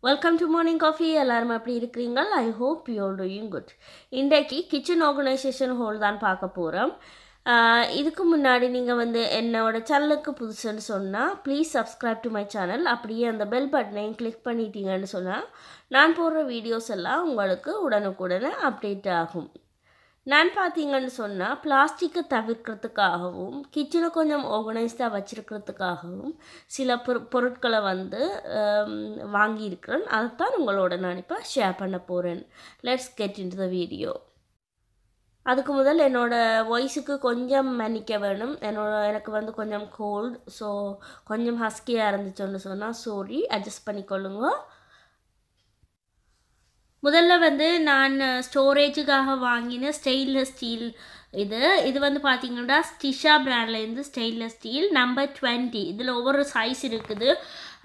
Welcome to Morning Coffee. எல்லாரும் எப்படி இருக்கீங்க? I hope you are doing good. இன்றைக்கு கிச்சன் ஆர்கனைசேஷன் ஹோல் தான் பார்க்க போகிறோம். இதுக்கு முன்னாடி நீங்கள் என்னோட சேனலுக்கு புதுசுன்னு சொன்னால் please subscribe to my channel. அப்படியே அந்த பெல் பட்டனையும் கிளிக் பண்ணிட்டீங்கன்னு சொன்னால் நான் போடுற வீடியோஸ் எல்லாம் உங்களுக்கு உடனுக்குடனே அப்டேட் ஆகும். நான் பார்த்தீங்கன்னு சொன்னால் பிளாஸ்டிக்கை தவிர்க்கிறதுக்காகவும் கிச்சனை கொஞ்சம் ஆர்கனைஸ்டாக வச்சுருக்கிறதுக்காகவும் சில பொருட்களை வாங்கியிருக்கிறேன். அதைத்தான் உங்களோட நான் இப்போ ஷேர் பண்ண போகிறேன். Let's get in to the video. அதுக்கு முதல் என்னோடய வாய்ஸுக்கு கொஞ்சம் மன்னிக்க வேணும். எனக்கு கொஞ்சம் கோல்டு, ஸோ கொஞ்சம் ஹஸ்கியாக இருந்துச்சுன்னு சொன்னால் சாரி, அட்ஜஸ்ட் பண்ணிக்கொள்ளுங்க. முதல்ல நான் ஸ்டோரேஜுக்காக வாங்கின ஸ்டெயின்லெஸ் ஸ்டீல் இது பார்த்தீங்கன்னா ஸ்டிஷா பிராண்ட்லேருந்து ஸ்டெயின்லெஸ் ஸ்டீல் நம்பர் 20. இதில் ஒவ்வொரு சைஸ் இருக்குது.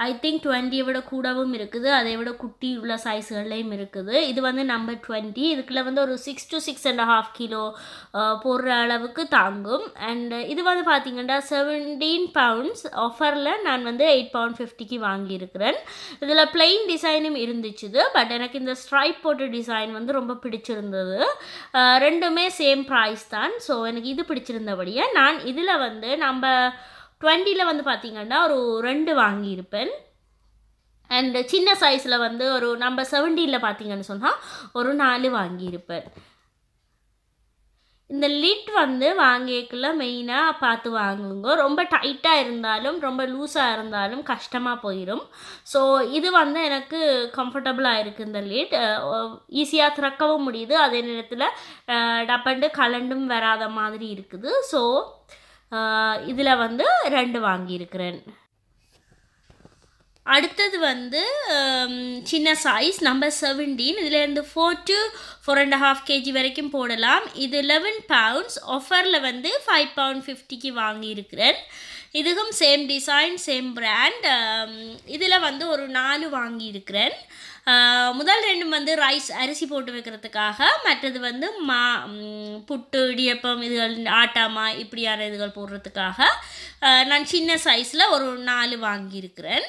ஐ திங்க் 20 விட கூடவும் இருக்குது, அதை விட குட்டி உள்ள சைஸ்கள்லையும் இருக்குது. இது நம்பர் 20. இதுக்குள்ள ஒரு 6 to 6.5 கிலோ போடுற அளவுக்கு தாங்கும். அண்ட் இது பார்த்தீங்கன்னா 17 pounds ஆஃபரில் நான் £8.50 வாங்கியிருக்கிறேன். இதில் பிளெயின் டிசைனும் இருந்துச்சு, பட் எனக்கு இந்த ஸ்ட்ரைப் போட்ட டிசைன் ரொம்ப பிடிச்சிருந்தது. ரெண்டுமே சேம் ப்ரைஸ் தான். ஸோ எனக்கு இது பிடிச்சிருந்தபடியே நான் இதில் நம்ம 20ல் பார்த்தீங்கன்னா ஒரு 2 வாங்கியிருப்பேன். அண்ட் சின்ன சைஸில் ஒரு நம்பர் 17ல் பார்த்தீங்கன்னு சொன்னால் ஒரு 4 வாங்கியிருப்பேன். இந்த லிட் வாங்கிக்கல மெயினாக பார்த்து வாங்குங்க. ரொம்ப டைட்டாக இருந்தாலும் ரொம்ப லூஸாக இருந்தாலும் கஷ்டமாக போயிடும். ஸோ இது எனக்கு கம்ஃபர்டபுளாக இருக்குது. இந்த லிட் ஈஸியாக திறக்கவும் முடியுது, அதே நேரத்தில் டப்பண்டு கலண்டும் வராத மாதிரி இருக்குது. ஸோ இதில் 2 வாங்கியிருக்கிறேன். அடுத்தது சின்ன சைஸ் நம்பர் 17. இதில் 4 to 4.5 kg வரைக்கும் போடலாம். இது 11 pounds ஆஃபரில் £5.50 வாங்கியிருக்கிறேன். இதுக்கும் சேம் டிசைன் சேம் பிராண்ட். இதில் ஒரு 4 வாங்கியிருக்கிறேன். முதல் 2 ரைஸ் அரிசி போட்டு வைக்கிறதுக்காக, மற்றது புட்டு இடியப்பம் இதுகள் ஆட்டாமா இப்படியான இதுகள் போடுறதுக்காக நான் சின்ன சைஸில் ஒரு 4 வாங்கியிருக்கிறேன்.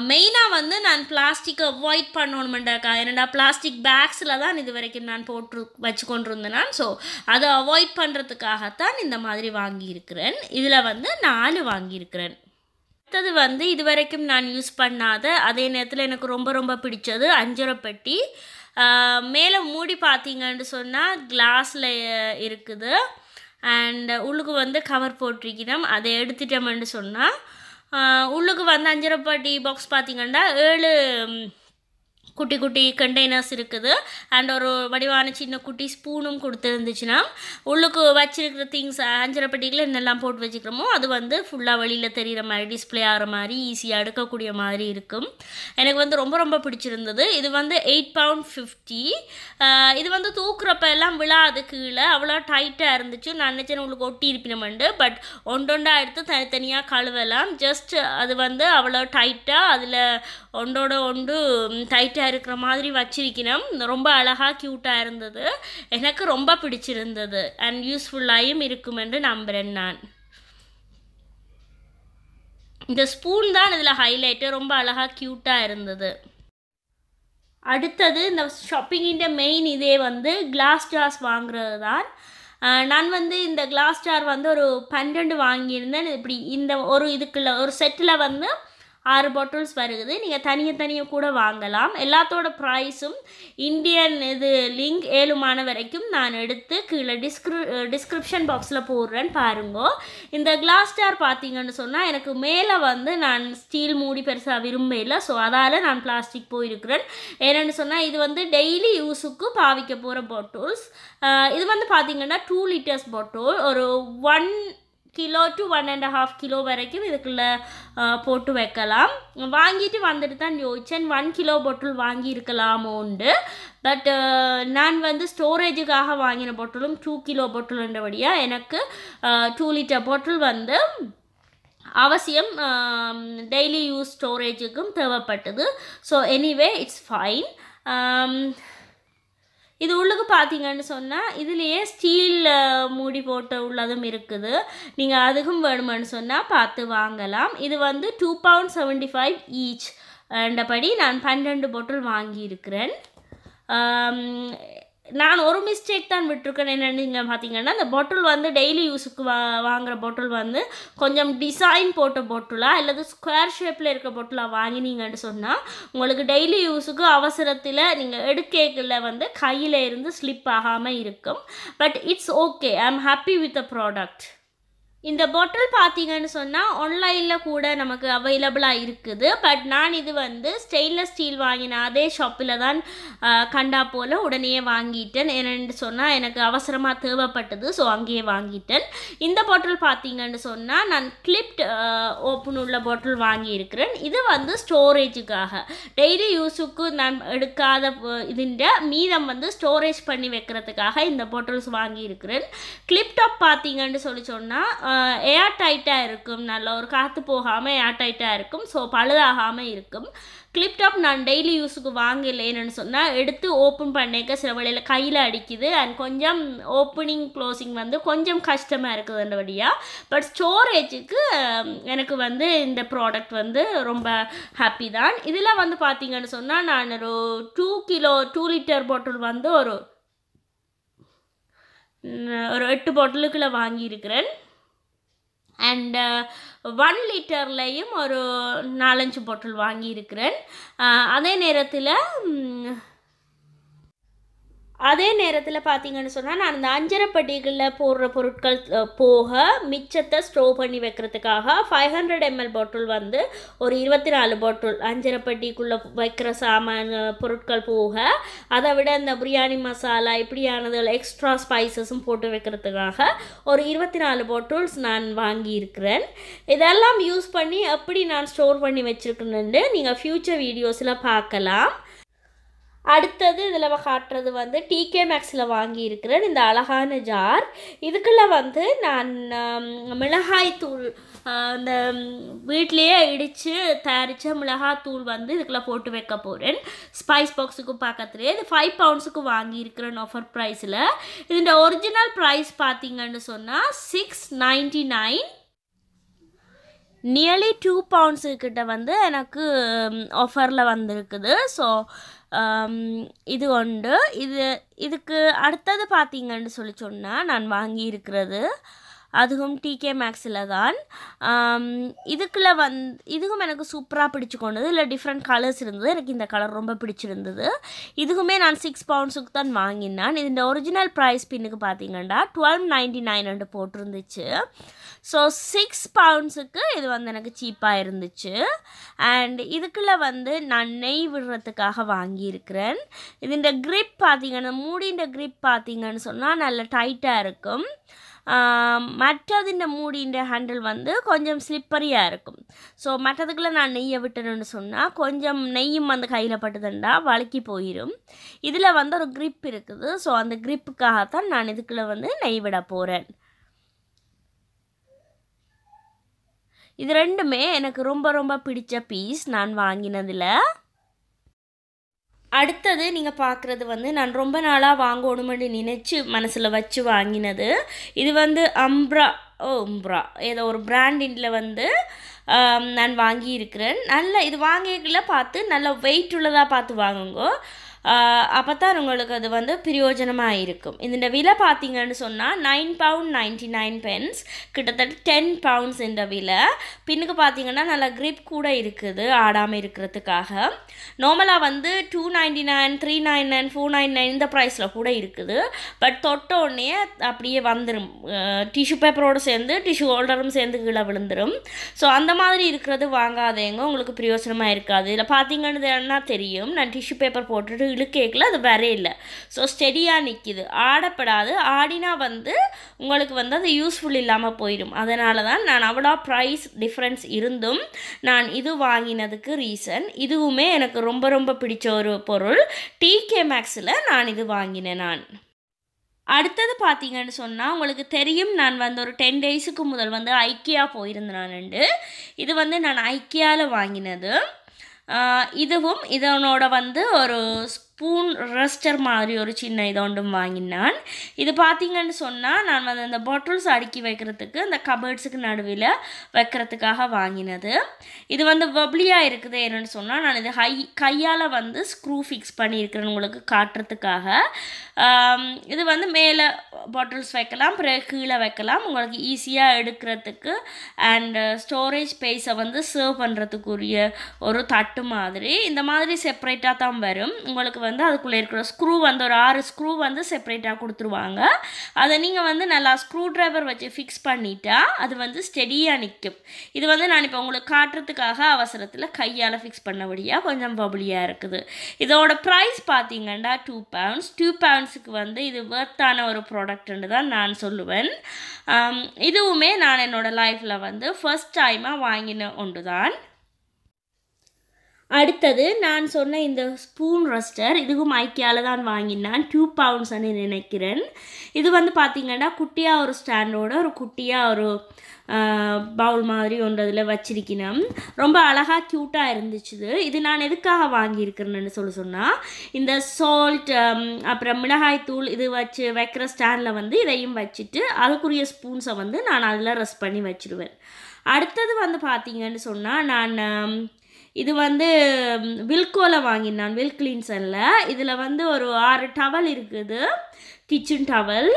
மெயினாக நான் பிளாஸ்டிக்கை அவாய்ட் பண்ணணுமெண்டாக்கா, என்னடா பிளாஸ்டிக் பேக்ஸில் தான் இது வரைக்கும் நான் போட்டு வச்சு கொண்டு இருந்தேன். ஸோ அதை அவாய்ட் பண்ணுறதுக்காகத்தான் இந்த மாதிரி வாங்கியிருக்கிறேன். இதில் 4 வாங்கியிருக்கிறேன். அடுத்தது இது வரைக்கும் நான் யூஸ் பண்ணாத, அதே நேரத்தில் எனக்கு ரொம்ப ரொம்ப பிடிச்சது அஞ்சரைப்பெட்டி. மேலே மூடி பார்த்தீங்கன்னு சொன்னால் கிளாஸில் இருக்குது. அண்ட் உள்ளுக்கு கவர் போட்டிருக்கிறோம். அதை எடுத்துட்டோம்னு சொன்னால் உள்ளுக்கு அஞ்சரைப்பட்டி பாக்ஸ் பார்த்தீங்கன்னா 7 குட்டி குட்டி கண்டெய்னர்ஸ் இருக்குது. அண்ட் ஒரு வடிவான சின்ன குட்டி ஸ்பூனும் கொடுத்துருந்துச்சுன்னா உள்ளுக்கு வச்சிருக்கிற திங்ஸ் அஞ்சரைப்பட்டிகளை என்னெல்லாம் போட்டு வச்சுக்கிறோமோ அது ஃபுல்லாக வெளியில் தெரிகிற மாதிரி டிஸ்பிளே ஆகிற மாதிரி ஈஸியாக எடுக்கக்கூடிய மாதிரி இருக்கும். எனக்கு ரொம்ப ரொம்ப பிடிச்சிருந்தது. இது £8.50. இது தூக்குறப்ப எல்லாம் விழாது கீழே, அவ்வளோ டைட்டாக இருந்துச்சு. நான் நினச்சேன் உங்களுக்கு ஒட்டி இருப்பினமெண்டு, பட் ஒண்டொண்டா எடுத்து தனித்தனியாக கழுவலாம். ஜஸ்ட் அது அவ்வளோ டைட்டாக அதில் ஒன்றோட ஒன்று டைட்டாக இருக்கிற மாதிரி வச்சிருக்கணும். ரொம்ப அழகாக க்யூட்டாக இருந்தது. எனக்கு ரொம்ப பிடிச்சிருந்தது. அண்ட் யூஸ்ஃபுல்லாயும் இருக்கும் என்று நம்புகிறேன் நான். இந்த ஸ்பூன் தான் இதில் ஹைலைட்டு. ரொம்ப அழகாக க்யூட்டாக இருந்தது. அடுத்தது இந்த ஷாப்பிங்கிൻ്റെ மெயின் இதே கிளாஸ் ஜார்ஸ் வாங்குறது தான். நான் இந்த கிளாஸ் ஜார் ஒரு 12 வாங்கியிருந்தேன். இப்படி இந்த ஒரு இதுக்குள்ள ஒரு செட்டில் 6 பாட்டில்ஸ் வருது. நீங்கள் தனியாக கூட வாங்கலாம். எல்லாத்தோட ப்ரைஸும் இந்தியன் லிங்க் 7 வரைக்கும் நான் எடுத்து கீழே டிஸ்கிரிப்ஷன் பாக்ஸில் போடுறேன் பாருங்க. இந்த கிளாஸ் ஜார் பார்த்தீங்கன்னு சொன்னால் எனக்கு மேலே நான் ஸ்டீல் மூடி பெருசாக விரும்பல. ஸோ அதால் நான் பிளாஸ்டிக் போயிருக்கிறேன். ஏன்னு சொன்னால் இது டெய்லி யூஸுக்கு பாவிக்க போகிற பாட்டில்ஸ். இது பார்த்தீங்கன்னா 2 liters பாட்டில். ஒரு 1 கிலோ to 1.5 கிலோ வரைக்கும் இதுக்குள்ளே போட்டு வைக்கலாம். வாங்கிட்டு தான் யோசித்தேன் 1 கிலோ பாட்டில் வாங்கியிருக்கலாமோண்டு. பட் நான் ஸ்டோரேஜுக்காக வாங்கின பாட்டிலும் 2 கிலோ பாட்டில்ன்றபடியாக எனக்கு 2 liter பாட்டில் அவசியம் டெய்லி யூஸ் ஸ்டோரேஜுக்கும் தேவைப்பட்டது. So anyway it's fine. இது உள்ளுக்கு பார்த்தீங்கன்னு சொன்னால் இதுலேயே ஸ்டீல் மூடி போட்டு உள்ளதும் இருக்குது. நீங்கள் அதுக்கும் வேணுமென்னு சொன்னால் பார்த்து வாங்கலாம். இது £2.75 ஈச். என்றபடி நான் 12 பாட்டில் வாங்கியிருக்கிறேன். நான் ஒரு மிஸ்டேக் தான் விட்டுருக்கேன். என்னென்னு நீங்கள் பார்த்தீங்கன்னா, அந்த பாட்டில் வந்து டெய்லி யூஸுக்கு வாங்குகிற பாட்டில் வந்து கொஞ்சம் டிசைன் போட்ட பாட்டிலாக அல்லது ஸ்கொயர் ஷேப்பில் இருக்க பாட்டிலாக வாங்கினீங்கன்னு சொன்னால் உங்களுக்கு டெய்லி யூஸுக்கு அவசரத்தில் நீங்கள் எடுக்கல வந்து கையில் இருந்து ஸ்லிப் ஆகாமல் இருக்கும். But it's okay, I am happy with the product. இந்த பாட்டில் பார்த்தீங்கன்னு சொன்னால் ஆன்லைனில் கூட நமக்கு அவைலபிளாக இருக்குது. பட் நான் இது வந்து ஸ்டெயின்லெஸ் ஸ்டீல் வாங்கின அதே ஷாப்பில் தான் கண்டா போல் உடனே வாங்கிட்டேன். என்னென்னு சொன்னால் எனக்கு அவசரமாக தேவைப்பட்டது, ஸோ அங்கேயே வாங்கிட்டேன். இந்த பாட்டில் பார்த்தீங்கன்னு சொன்னால் நான் கிளிப்ட் ஓப்பன் உள்ள பாட்டில் வாங்கியிருக்கிறேன். இது வந்து ஸ்டோரேஜுக்காக, டெய்லி யூஸுக்கு நான் எடுக்காத இதுண்ட மீதம் வந்து ஸ்டோரேஜ் பண்ணி வைக்கிறதுக்காக இந்த பாட்டில்ஸ் வாங்கியிருக்கிறேன். கிளிப் டாப் பார்த்தீங்கன்னு சொன்னால் ஏர் டைட்டாக இருக்கும், நல்ல ஒரு காற்று போகாமல் ஏர் டைட்டாக இருக்கும், ஸோ பழுதாகாமல் இருக்கும். கிளிப் டாப் நான் டெய்லி யூஸுக்கு வாங்கலைன்னு சொன்னால் எடுத்து ஓப்பன் பண்ணிக்க சில வேளையில் கையில் அடிக்குது அண்ட் கொஞ்சம் ஓப்பனிங் க்ளோசிங் வந்து கொஞ்சம் கஷ்டமாக இருக்குதுன்றபடியாக. பட் ஸ்டோரேஜுக்கு எனக்கு வந்து இந்த ப்ராடக்ட் வந்து ரொம்ப ஹாப்பி தான். இதில் வந்து பார்த்தீங்கன்னு சொன்னால் நான் ஒரு 2 லிட்டர் பாட்டில் வந்து ஒரு 8 பாட்டிலுக்குள்ள வாங்கியிருக்கிறேன். அண்ட் 1 லிட்டர்லையும் ஒரு 4-5 பாட்டில் வாங்கியிருக்கிறேன். அதே நேரத்தில் பார்த்தீங்கன்னு சொன்னால் நான் இந்த அஞ்சரை பெட்டிகளில் போடுற பொருட்கள் போக மிச்சத்தை ஸ்டோர் பண்ணி வைக்கிறதுக்காக 500 ml பாட்டில் வந்து ஒரு 24 பாட்டில் அஞ்சரை பெட்டிக்குள்ளே வைக்கிற சாமான் பொருட்கள் போக, அதை விட இந்த பிரியாணி மசாலா இப்படியானது எக்ஸ்ட்ரா ஸ்பைசஸும் போட்டு வைக்கிறதுக்காக ஒரு 24 பாட்டில்ஸ் நான் வாங்கியிருக்கிறேன். இதெல்லாம் யூஸ் பண்ணி எப்படி நான் ஸ்டோர் பண்ணி வச்சுருக்கேன்னு நீங்கள் ஃப்யூச்சர் வீடியோஸில் பார்க்கலாம். அடுத்தது இதில் காட்டுறது வந்து டிகே மேக்ஸில் வாங்கியிருக்கிறேன் இந்த அழகான ஜார். இதுக்குள்ளே வந்து நான் மிளகாய் தூள், இந்த வீட்லேயே இடித்து தயாரித்த மிளகாய் தூள் வந்து இதுக்குள்ளே போட்டு வைக்க போகிறேன். ஸ்பைஸ் பாக்ஸுக்கு பக்கத்துலேயே இது 5 பவுண்ட்ஸுக்கு வாங்கியிருக்கிறேன் ஆஃபர் ப்ரைஸில். இதோட ஒரிஜினல் ப்ரைஸ் பார்த்தீங்கன்னு சொன்னால் 6.99, நியர்லி 2 பவுண்ட்ஸுக்கிட்ட வந்து எனக்கு ஆஃபரில் வந்திருக்குது. ஸோ இது உண்டு. இதுக்கு அடுத்தது பார்த்தீங்கன்னு சொன்னால் நான் வாங்கியிருக்கிறது அதுவும் டிகே மேக்ஸில் தான். இதுக்குள்ளே இதுவும் எனக்கு சூப்பராக பிடிச்சி கொண்டது. இல்லை டிஃப்ரெண்ட் கலர்ஸ் இருந்தது, எனக்கு இந்த கலர் ரொம்ப பிடிச்சிருந்தது. இதுவுமே நான் 6 பவுண்ட்ஸுக்கு தான் வாங்கினேன். இந்த ஒரிஜினல் ப்ரைஸ் பின்னுக்கு பார்த்தீங்கன்னா 12.99 போட்டிருந்துச்சு. ஸோ 6 பவுண்ட்ஸுக்கு இது வந்து எனக்கு சீப்பாக இருந்துச்சு. அண்ட் இதுக்குள்ளே வந்து நான் நெய் விடுறதுக்காக வாங்கியிருக்கிறேன். இந்த க்ரிப் பார்த்தீங்கன்னா, மூடின்ற க்ரிப் பார்த்தீங்கன்னு சொன்னால் நல்ல டைட்டாக இருக்கும். மற்றதின் மூடின்ற ஹேண்டில் வந்து கொஞ்சம் ஸ்லிப்பரியாக இருக்கும். ஸோ மற்றதுக்குள்ளே நான் நெய்யை விட்டணுன்னு சொன்னால் கொஞ்சம் நெய்யும் வந்து கையில் பட்டுதுண்டா வழுக்கி போயிடும். இதில் வந்து ஒரு க்ரிப் இருக்குது. ஸோ அந்த க்ரிப்புக்காகத்தான் நான் இதுக்குள்ளே வந்து நெய் விட போகிறேன். இது ரெண்டுமே எனக்கு ரொம்ப ரொம்ப பிடிச்ச பீஸ் நான் வாங்கினதில். அடுத்தது நீங்கள் பார்க்குறது வந்து நான் ரொம்ப நாளாக வாங்கணுமென்னு நினச்சி மனசில் வச்சு வாங்கினது. இது வந்து உம்ப்ரா ஏதோ ஒரு பிராண்டில் வந்து நான் வாங்கியிருக்கிறேன். நல்ல இது வாங்கிக்கல பார்த்து நல்ல வெயிட் உள்ளதாக பார்த்து வாங்குங்க. அப்போ தான் உங்களுக்கு அது வந்து பிரயோஜனமாக இருக்கும். இந்த விலை பார்த்தீங்கன்னு சொன்னால் 9.99 கிட்டத்தட்ட 10 பவுண்ட்ஸ் இந்த விலை. பின்னுக்கு பார்த்தீங்கன்னா நல்லா க்ரிப் கூட இருக்குது ஆடாமல் இருக்கிறதுக்காக. நார்மலாக வந்து 2.99, 3.99, 4.99 இந்த ப்ரைஸில் கூட இருக்குது. பட் தொட்டோடனே அப்படியே வந்துடும், டிஷ்யூ பேப்பரோடு சேர்ந்து டிஷ்யூ ஹோல்டரும் சேர்ந்து கீழே விழுந்துடும். ஸோ அந்த மாதிரி இருக்கிறது வாங்காதேங்க, உங்களுக்கு பிரயோஜனமாக இருக்காது. இதில் பார்த்தீங்கன்னு என்ன தெரியும், நான் டிஷ்யூ பேப்பர் போட்டுட்டு இழுக்கேக்கில் அது வரே இல்லை. ஸோ ஸ்டெடியாக நிற்கிது, ஆடப்படாது. ஆடினா வந்து உங்களுக்கு வந்து அது யூஸ்ஃபுல் இல்லாமல் போயிடும். அதனால தான் நான் அவ்வளோ ப்ரைஸ் டிஃப்ரென்ஸ் இருந்தும் நான் இது வாங்கினதுக்கு ரீசன். இதுவுமே எனக்கு ரொம்ப ரொம்ப பிடிச்ச ஒரு பொருள். டிகே மேக்ஸில் நான் இது வாங்கினேன். நான் அடுத்தது பார்த்தீங்கன்னு சொன்னால் உங்களுக்கு தெரியும், நான் வந்து ஒரு 10 டேஸுக்கு முதல் வந்து ஐக்கியா போயிருந்தேன். இது வந்து நான் ஐக்கியாவில் வாங்கினது. இதுவும் இதனோட வந்து ஒரு ஸ்பூன் ரெஸ்டர் மாதிரி ஒரு சின்ன இது ஒன்றும் வாங்கினான். இது பார்த்தீங்கன்னு சொன்னால் நான் வந்து அந்த பாட்டில்ஸ் அடுக்கி வைக்கிறதுக்கு அந்த கபர்ட்ஸுக்கு நடுவில் வைக்கிறதுக்காக வாங்கினது. இது வந்து வப்ளியாக இருக்குது. என்னென்னு சொன்னால் நான் இது கையால் வந்து ஸ்க்ரூ ஃபிக்ஸ் பண்ணியிருக்கிறேன் உங்களுக்கு காட்டுறதுக்காக. இது வந்து மேலே பாட்டில்ஸ் வைக்கலாம், பிறகு கீழே வைக்கலாம், உங்களுக்கு ஈஸியாக எடுக்கிறதுக்கு அண்ட் ஸ்டோரேஜ் ஸ்பேஸை வந்து சர்வ் பண்ணுறதுக்குரிய ஒரு தட்டு மாதிரி. இந்த மாதிரி செப்பரேட்டாக தான் வரும். உங்களுக்கு வந்து அதுக்குள்ளே இருக்கிற ஸ்க்ரூ வந்து ஒரு 6 ஸ்க்ரூ வந்து செப்பரேட்டாக கொடுத்துருவாங்க. அதை நீங்கள் வந்து நல்லா ஸ்க்ரூ ட்ரைவர் வச்சு ஃபிக்ஸ் பண்ணிட்டா அது வந்து ஸ்டெடியாக நிற்கும். இது வந்து நான் இப்போ உங்களுக்கு காட்டுறதுக்காக அவசரத்தில் கையால் ஃபிக்ஸ் பண்ணபடியாக கொஞ்சம் பபுளியாக இருக்குது. இதோட ப்ரைஸ் பார்த்தீங்கன்னா £2. £2க்கு வந்து இது வர்த்தான ஒரு ப்ராடக்ட்னு தான் நான் சொல்லுவேன். இதுவுமே நான் என்னோடய லைஃப்பில் வந்து ஃபர்ஸ்ட் டைமாக வாங்கின ஒன்று தான். அடுத்தது நான் சொன்ன இந்த ஸ்பூன் ரெஸ்டர், இதுவும் ஐக்கியாவில் தான் வாங்கினான். £2 நினைக்கிறேன். இது வந்து பார்த்திங்கன்னா குட்டியாக ஒரு ஸ்டாண்டோட ஒரு குட்டியாக ஒரு பவுல் மாதிரி ஒன்று அதில் வச்சிருக்கணும். ரொம்ப அழகாக க்யூட்டாக இருந்துச்சு. இது நான் எதுக்காக வாங்கியிருக்கிறேன்னு சொன்னால் இந்த சால்ட் அப்புறம் மிளகாய்த்தூள் இது வச்சு வைக்கிற ஸ்டாண்டில் வந்து இதையும் வச்சுட்டு அதுக்குரிய ஸ்பூன்ஸை வந்து நான் அதில் ரெஸ்ட் பண்ணி வச்சுருவேன். அடுத்தது வந்து பார்த்திங்கன்னு சொன்னால் நான் இது வந்து வில்கோவில் வாங்கினான், வில் கிளீன்சனில். இதில் வந்து ஒரு 6 டவல் இருக்குது, கிச்சன் டவல்.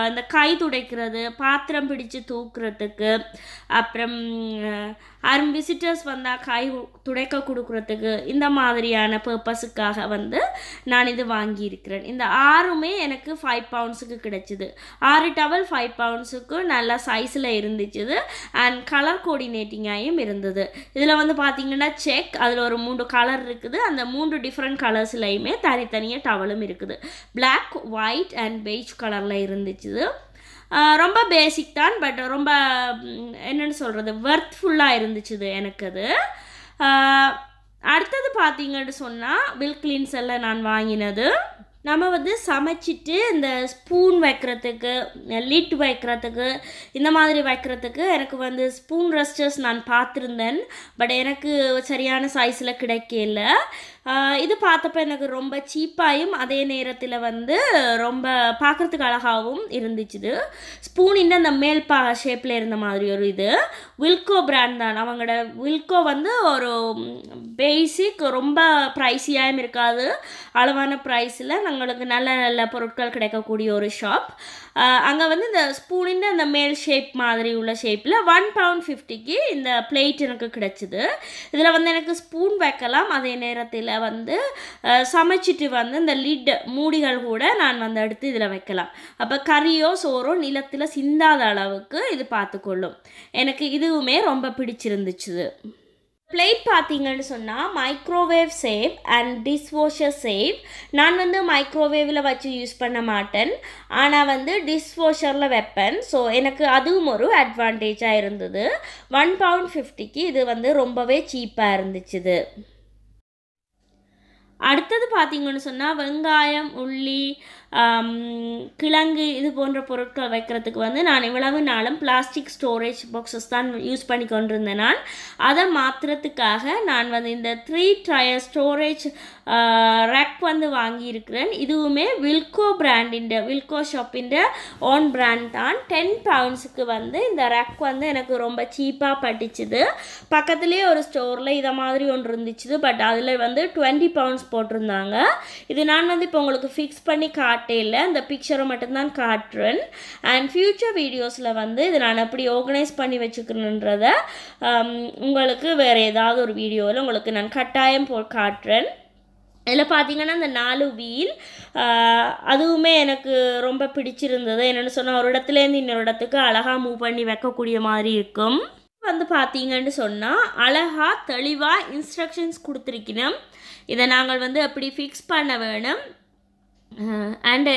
இந்த கை துடைக்கிறது, பாத்திரம் பிடிச்சு தூக்குறதுக்கு, அப்புறம் விசிட்டர்ஸ் வந்தால் கை துடைக்க கொடுக்குறதுக்கு, இந்த மாதிரியான பர்பஸுக்காக வந்து நான் இது வாங்கியிருக்கிறேன். இந்த 6மே எனக்கு £5க்கு கிடைச்சிது. 6 டவல் £5க்கு நல்ல சைஸில் இருந்துச்சு அண்ட் கலர் கோஆர்டினேட்டிங்காயும் இருந்தது. இதில் வந்து பார்த்திங்கன்னா செக், அதில் ஒரு 3 கலர் இருக்குது. அந்த 3 டிஃப்ரெண்ட் கலர்ஸ்லையுமே தனித்தனியாக டவலும் இருக்குது. பிளாக், ஒயிட் அண்ட் பெய்ஜ் கலரில் இருந்துச்சு. ரொம்ப பேசிக் தான், பட் ரொம்ப என்னென்னு சொல்கிறது வர்த்ஃபுல்லாக இருந்துச்சு எனக்கு அது. அடுத்தது பார்த்தீங்கன்னு சொன்னால் வில் கிளீன்சரில் நான் வாங்கினது, நம்ம வந்து சமைச்சிட்டு இந்த ஸ்பூன் வைக்கிறதுக்கு, லிட் வைக்கிறதுக்கு, இந்த மாதிரி வைக்கிறதுக்கு எனக்கு வந்து ஸ்பூன் ரெஸ்டர்ஸ் நான் பார்த்துருந்தேன். பட் எனக்கு சரியான சைஸில் கிடைக்கல. இது பார்த்தப்போ எனக்கு ரொம்ப சீப்பாயும் அதே நேரத்தில் வந்து ரொம்ப பார்க்குறதுக்கு அழகாகவும் இருந்துச்சு. ஸ்பூனின் அந்த மேல்பா ஷேப்பில் இருந்த மாதிரி ஒரு இது வில்கோ பிராண்ட் தான். அவங்களோட வில்கோ வந்து ஒரு பேசிக், ரொம்ப ப்ரைஸியாகவும் இருக்காது, அளவான ப்ரைஸில் நம்மளுக்கு நல்ல நல்ல பொருட்கள் கிடைக்கக்கூடிய ஒரு ஷாப். அங்கே வந்து இந்த ஸ்பூனின் அந்த மேல் ஷேப் மாதிரி உள்ள ஷேப்பில் £1.50க்கு இந்த பிளேட் எனக்கு கிடச்சிது. இதில் வந்து எனக்கு ஸ்பூன் வைக்கலாம், அதே நேரத்தில் வந்து சமைச்சிட்டு வந்து இந்த லிட் மூடிகள் கூட நான் வந்து எடுத்து இதில் வைக்கலாம். அப்போ கறியோ சோறோ நிலத்தில் சிந்தாத அளவுக்கு இது பார்த்துக்கொள்ளும். எனக்கு இதுவுமே ரொம்ப பிடிச்சிருந்துச்சு. பிளேட் பார்த்தீங்கன்னு சொன்னால் microwave save and dishwasher save. நான் வந்து மைக்ரோவேவில் வச்சு யூஸ் பண்ண மாட்டேன், ஆனால் வந்து டிஷ்வாஷரில் வைப்பேன். ஸோ எனக்கு அதுவும் ஒரு அட்வான்டேஜாக இருந்தது. £1.50க்கு இது வந்து ரொம்பவே சீப்பாக இருந்துச்சு. அடுத்தது பார்த்திங்கன்னு சொன்னால் வெங்காயம், உள்ளி, கிழங்கு இது போன்ற பொருட்கள் வைக்கிறதுக்கு வந்து நான் இவ்வளவு நாளும் பிளாஸ்டிக் ஸ்டோரேஜ் பாக்ஸஸ் தான் யூஸ் பண்ணி கொண்டிருந்தேன். நான் அதை மாற்றுறதுக்காக நான் வந்து இந்த 3 டயர் ஸ்டோரேஜ் ரேக் வந்து வாங்கியிருக்கிறேன். இதுவுமே வில்கோ பிராண்டின், வில்கோ ஷாப்பின் ஓன் பிராண்ட் தான். £10க்கு வந்து இந்த ரேக் வந்து எனக்கு ரொம்ப சீப்பாக பட்டுச்சுது. பக்கத்துலேயே ஒரு ஸ்டோரில் இதை மாதிரி ஒன்று இருந்துச்சு, பட் அதில் வந்து £20 போட்டிருந்தாங்க. இது நான் வந்து இப்போ உங்களுக்கு ஃபிக்ஸ் பண்ணி காட்டையில் இந்த பிக்சரை மட்டும்தான் காட்டுறேன். அண்ட் ஃப்யூச்சர் வீடியோஸில் வந்து இது நான் எப்படி ஆர்கனைஸ் பண்ணி வச்சுக்கணுன்றதை உங்களுக்கு வேறு ஏதாவது ஒரு வீடியோவில் உங்களுக்கு நான் கட்டாயம் காட்டுறேன். இதில் பார்த்தீங்கன்னா இந்த 4 வீல் அதுவுமே எனக்கு ரொம்ப பிடிச்சிருந்தது. என்னென்னு சொன்னால் ஒரு இடத்துலேருந்து இன்னொரு இடத்துக்கு அழகாக மூவ் பண்ணி வைக்கக்கூடிய மாதிரி இருக்கும். வந்து பார்த்தீங்கன்னு சொன்னால் அழகாக தெளிவாக இன்ஸ்ட்ரக்ஷன்ஸ் கொடுத்துருக்கணும். இதை நாங்கள் வந்து அப்படி ஃபிக்ஸ் பண்ண வேணும் அண்டு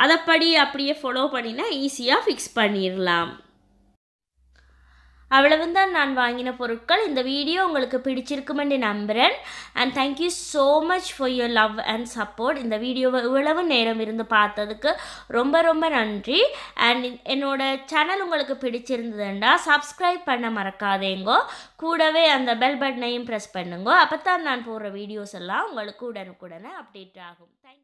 அதைப்படி அப்படியே ஃபாலோ பண்ணினா ஈஸியாக ஃபிக்ஸ் பண்ணிடலாம். அவ்வளவு தான் நான் வாங்கின பொருட்கள். இந்த வீடியோ உங்களுக்கு பிடிச்சிருக்குமென்று நம்புகிறேன். And thank you so much for your love and support. இந்த வீடியோவை இவ்வளவு நேரம் இருந்து பார்த்ததுக்கு ரொம்ப ரொம்ப நன்றி. அண்ட் என்னோட சேனல் உங்களுக்கு பிடிச்சிருந்ததுண்டா சப்ஸ்கிரைப் பண்ண மறக்காதேங்கோ. கூடவே அந்த பெல் பட்டனையும் ப்ரெஸ் பண்ணுங்க. அப்போ தான் நான் போடுற வீடியோஸ் எல்லாம் உங்களுக்கு உடனுக்குடனே அப்டேட் ஆகும். தேங்க்யூ.